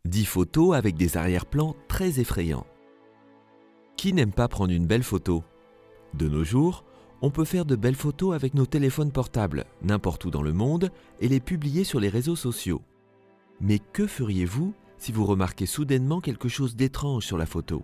10 photos avec des arrière-plans très effrayants. Qui n'aime pas prendre une belle photo? De nos jours, on peut faire de belles photos avec nos téléphones portables, n'importe où dans le monde, et les publier sur les réseaux sociaux. Mais que feriez-vous si vous remarquez soudainement quelque chose d'étrange sur la photo?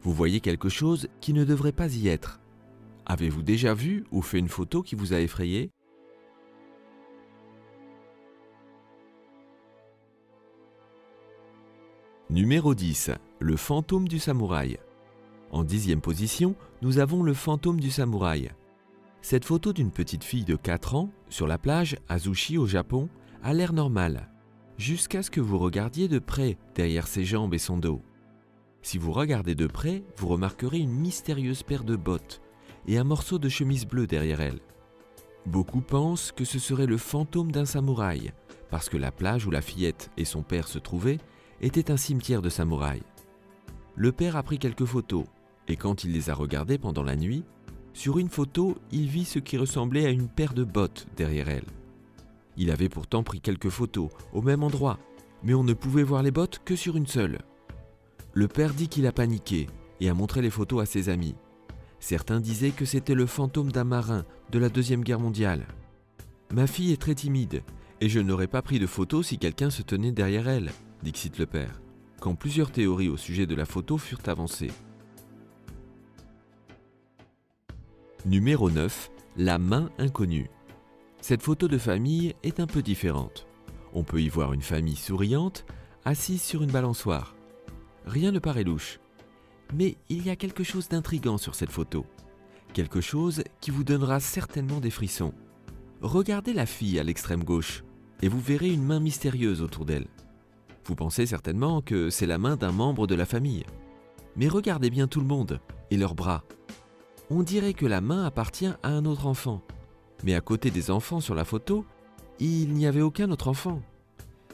Vous voyez quelque chose qui ne devrait pas y être. Avez-vous déjà vu ou fait une photo qui vous a effrayé? Numéro 10. Le fantôme du samouraï. En 10e position, nous avons le fantôme du samouraï. Cette photo d'une petite fille de 4 ans, sur la plage Azuchi au Japon, a l'air normale, jusqu'à ce que vous regardiez de près derrière ses jambes et son dos. Si vous regardez de près, vous remarquerez une mystérieuse paire de bottes et un morceau de chemise bleue derrière elle. Beaucoup pensent que ce serait le fantôme d'un samouraï, parce que la plage où la fillette et son père se trouvaient était un cimetière de samouraïs. Le père a pris quelques photos, et quand il les a regardées pendant la nuit, sur une photo, il vit ce qui ressemblait à une paire de bottes derrière elle. Il avait pourtant pris quelques photos au même endroit, mais on ne pouvait voir les bottes que sur une seule. Le père dit qu'il a paniqué et a montré les photos à ses amis. Certains disaient que c'était le fantôme d'un marin de la Deuxième Guerre mondiale. Ma fille est très timide, et je n'aurais pas pris de photos si quelqu'un se tenait derrière elle, dixit le père, quand plusieurs théories au sujet de la photo furent avancées. Numéro 9. La main inconnue. Cette photo de famille est un peu différente. On peut y voir une famille souriante, assise sur une balançoire. Rien ne paraît louche. Mais il y a quelque chose d'intriguant sur cette photo. Quelque chose qui vous donnera certainement des frissons. Regardez la fille à l'extrême gauche, et vous verrez une main mystérieuse autour d'elle. Vous pensez certainement que c'est la main d'un membre de la famille. Mais regardez bien tout le monde et leurs bras. On dirait que la main appartient à un autre enfant. Mais à côté des enfants sur la photo, il n'y avait aucun autre enfant.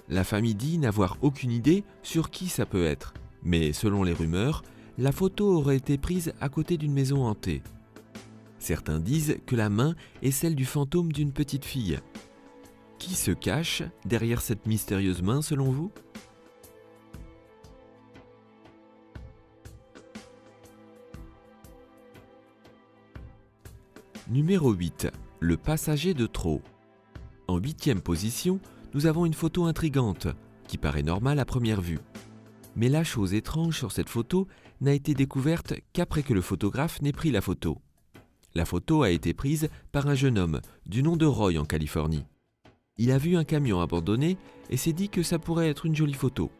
La famille dit n'avoir aucune idée sur qui ça peut être. Mais selon les rumeurs, la photo aurait été prise à côté d'une maison hantée. Certains disent que la main est celle du fantôme d'une petite fille. Qui se cache derrière cette mystérieuse main selon vous? Numéro 8. Le passager de trop. En 8e position, nous avons une photo intrigante, qui paraît normale à première vue. Mais la chose étrange sur cette photo n'a été découverte qu'après que le photographe n'ait pris la photo. La photo a été prise par un jeune homme du nom de Roy en Californie. Il a vu un camion abandonné et s'est dit que ça pourrait être une jolie photo.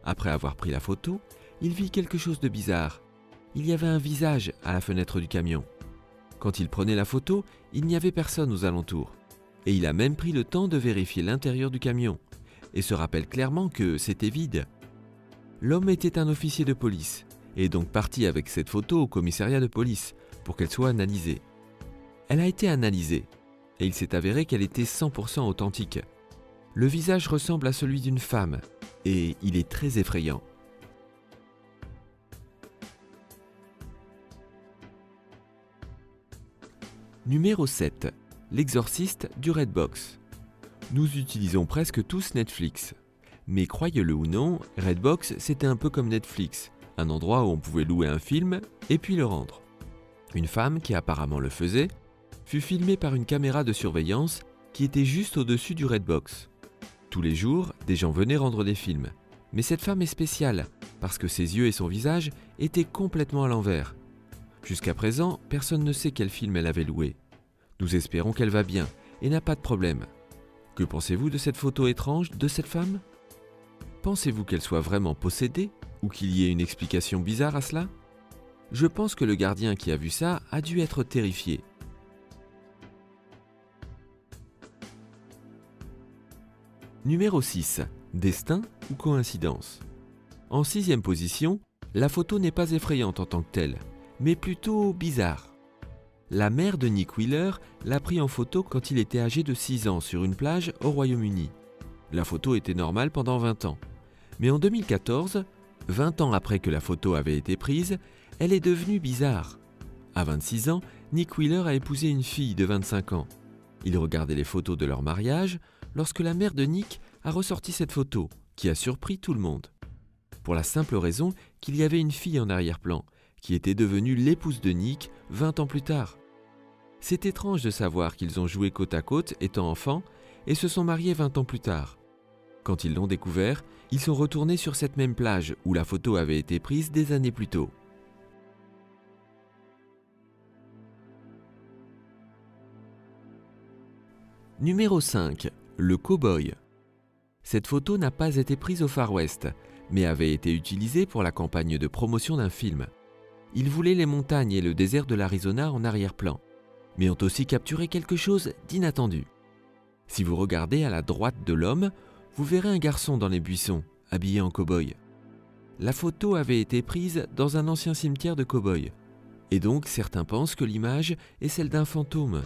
Après avoir pris la photo, il vit quelque chose de bizarre. Il y avait un visage à la fenêtre du camion. Quand il prenait la photo, il n'y avait personne aux alentours. Et il a même pris le temps de vérifier l'intérieur du camion et se rappelle clairement que c'était vide. L'homme était un officier de police et est donc parti avec cette photo au commissariat de police pour qu'elle soit analysée. Elle a été analysée et il s'est avéré qu'elle était 100% authentique. Le visage ressemble à celui d'une femme et il est très effrayant. Numéro 7. L'exorciste du Redbox. Nous utilisons presque tous Netflix. Mais croyez-le ou non, Redbox c'était un peu comme Netflix, un endroit où on pouvait louer un film et puis le rendre. Une femme qui apparemment le faisait fut filmée par une caméra de surveillance qui était juste au-dessus du Redbox. Tous les jours, des gens venaient rendre des films. Mais cette femme est spéciale parce que ses yeux et son visage étaient complètement à l'envers. Jusqu'à présent, personne ne sait quel film elle avait loué. Nous espérons qu'elle va bien et n'a pas de problème. Que pensez-vous de cette photo étrange de cette femme? Pensez-vous qu'elle soit vraiment possédée ou qu'il y ait une explication bizarre à cela? Je pense que le gardien qui a vu ça a dû être terrifié. Numéro 6. Destin ou coïncidence? En 6e position, la photo n'est pas effrayante en tant que telle, mais plutôt bizarre. La mère de Nick Wheeler l'a pris en photo quand il était âgé de 6 ans sur une plage au Royaume-Uni. La photo était normale pendant 20 ans. Mais en 2014, 20 ans après que la photo avait été prise, elle est devenue bizarre. À 26 ans, Nick Wheeler a épousé une fille de 25 ans. Il regardait les photos de leur mariage lorsque la mère de Nick a ressorti cette photo qui a surpris tout le monde. Pour la simple raison qu'il y avait une fille en arrière-plan, qui était devenue l'épouse de Nick 20 ans plus tard. C'est étrange de savoir qu'ils ont joué côte à côte étant enfants et se sont mariés 20 ans plus tard. Quand ils l'ont découvert, ils sont retournés sur cette même plage où la photo avait été prise des années plus tôt. Numéro 5. Le cow-boy. Cette photo n'a pas été prise au Far West, mais avait été utilisée pour la campagne de promotion d'un film. Ils voulaient les montagnes et le désert de l'Arizona en arrière-plan, mais ont aussi capturé quelque chose d'inattendu. Si vous regardez à la droite de l'homme, vous verrez un garçon dans les buissons, habillé en cow-boy. La photo avait été prise dans un ancien cimetière de cow-boys, et donc certains pensent que l'image est celle d'un fantôme.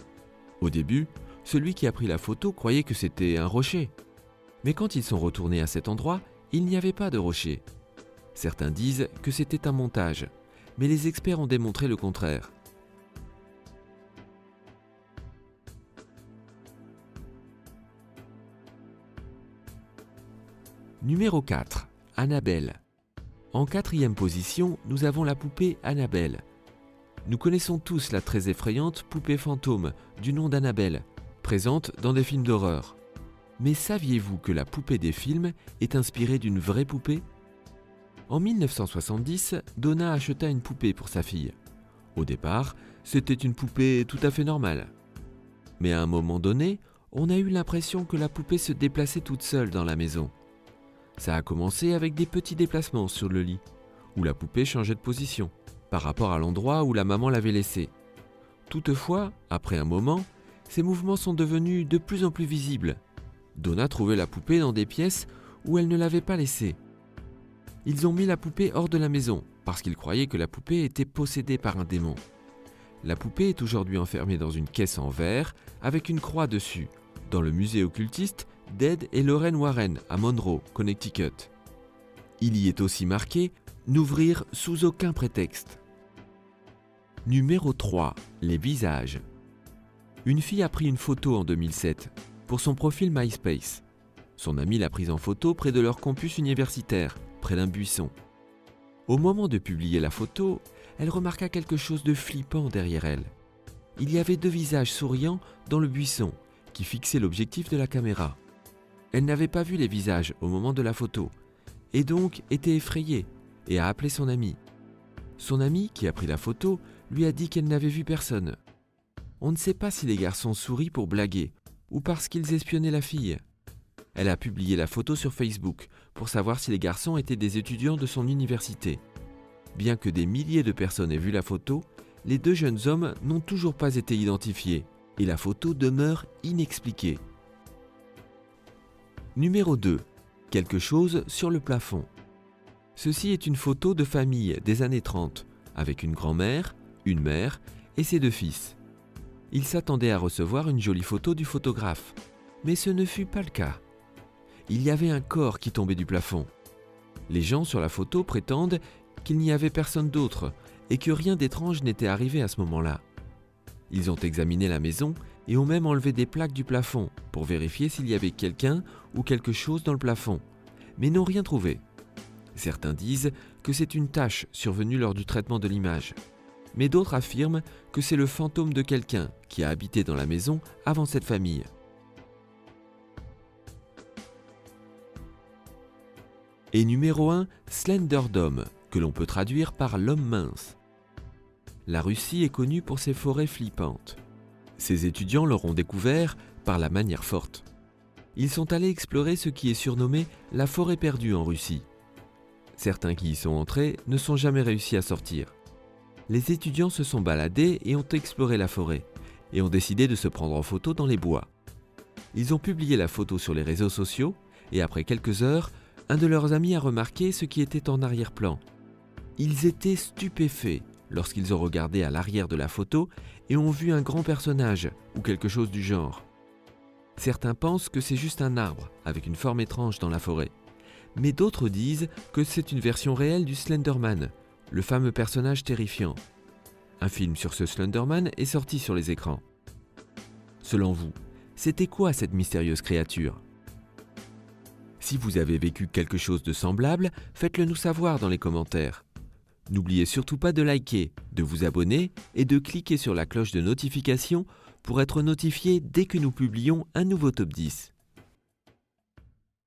Au début, celui qui a pris la photo croyait que c'était un rocher. Mais quand ils sont retournés à cet endroit, il n'y avait pas de rocher. Certains disent que c'était un montage, mais les experts ont démontré le contraire. Numéro 4. Annabelle. En 4e position, nous avons la poupée Annabelle. Nous connaissons tous la très effrayante poupée fantôme du nom d'Annabelle, présente dans des films d'horreur. Mais saviez-vous que la poupée des films est inspirée d'une vraie poupée ? En 1970, Donna acheta une poupée pour sa fille. Au départ, c'était une poupée tout à fait normale. Mais à un moment donné, on a eu l'impression que la poupée se déplaçait toute seule dans la maison. Ça a commencé avec des petits déplacements sur le lit, où la poupée changeait de position, par rapport à l'endroit où la maman l'avait laissée. Toutefois, après un moment, ces mouvements sont devenus de plus en plus visibles. Donna trouvait la poupée dans des pièces où elle ne l'avait pas laissée. Ils ont mis la poupée hors de la maison, parce qu'ils croyaient que la poupée était possédée par un démon. La poupée est aujourd'hui enfermée dans une caisse en verre, avec une croix dessus, dans le musée occultiste d'Ed et Lorraine Warren à Monroe, Connecticut. Il y est aussi marqué « N'ouvrir sous aucun prétexte ». Numéro 3. Les visages. Une fille a pris une photo en 2007 pour son profil MySpace. Son amie l'a prise en photo près de leur campus universitaire, près d'un buisson. Au moment de publier la photo, elle remarqua quelque chose de flippant derrière elle. Il y avait 2 visages souriants dans le buisson qui fixaient l'objectif de la caméra. Elle n'avait pas vu les visages au moment de la photo, et donc était effrayée et a appelé son amie. Son amie, qui a pris la photo, lui a dit qu'elle n'avait vu personne. On ne sait pas si les garçons sourient pour blaguer ou parce qu'ils espionnaient la fille. Elle a publié la photo sur Facebook pour savoir si les garçons étaient des étudiants de son université. Bien que des milliers de personnes aient vu la photo, les 2 jeunes hommes n'ont toujours pas été identifiés et la photo demeure inexpliquée. Numéro 2. Quelque chose sur le plafond. Ceci est une photo de famille des années 30, avec une grand-mère, une mère et ses 2 fils. Ils s'attendaient à recevoir une jolie photo du photographe, mais ce ne fut pas le cas. Il y avait un corps qui tombait du plafond. Les gens sur la photo prétendent qu'il n'y avait personne d'autre et que rien d'étrange n'était arrivé à ce moment-là. Ils ont examiné la maison et ont même enlevé des plaques du plafond pour vérifier s'il y avait quelqu'un ou quelque chose dans le plafond, mais n'ont rien trouvé. Certains disent que c'est une tache survenue lors du traitement de l'image, mais d'autres affirment que c'est le fantôme de quelqu'un qui a habité dans la maison avant cette famille. Et numéro 1, Slenderdome, que l'on peut traduire par l'homme mince. La Russie est connue pour ses forêts flippantes. Ses étudiants l'auront découvert par la manière forte. Ils sont allés explorer ce qui est surnommé la forêt perdue en Russie. Certains qui y sont entrés ne sont jamais réussis à sortir. Les étudiants se sont baladés et ont exploré la forêt, et ont décidé de se prendre en photo dans les bois. Ils ont publié la photo sur les réseaux sociaux, et après quelques heures, un de leurs amis a remarqué ce qui était en arrière-plan. Ils étaient stupéfaits lorsqu'ils ont regardé à l'arrière de la photo et ont vu un grand personnage ou quelque chose du genre. Certains pensent que c'est juste un arbre avec une forme étrange dans la forêt, mais d'autres disent que c'est une version réelle du Slenderman, le fameux personnage terrifiant. Un film sur ce Slenderman est sorti sur les écrans. Selon vous, c'était quoi cette mystérieuse créature ? Si vous avez vécu quelque chose de semblable, faites-le nous savoir dans les commentaires. N'oubliez surtout pas de liker, de vous abonner et de cliquer sur la cloche de notification pour être notifié dès que nous publions un nouveau top 10.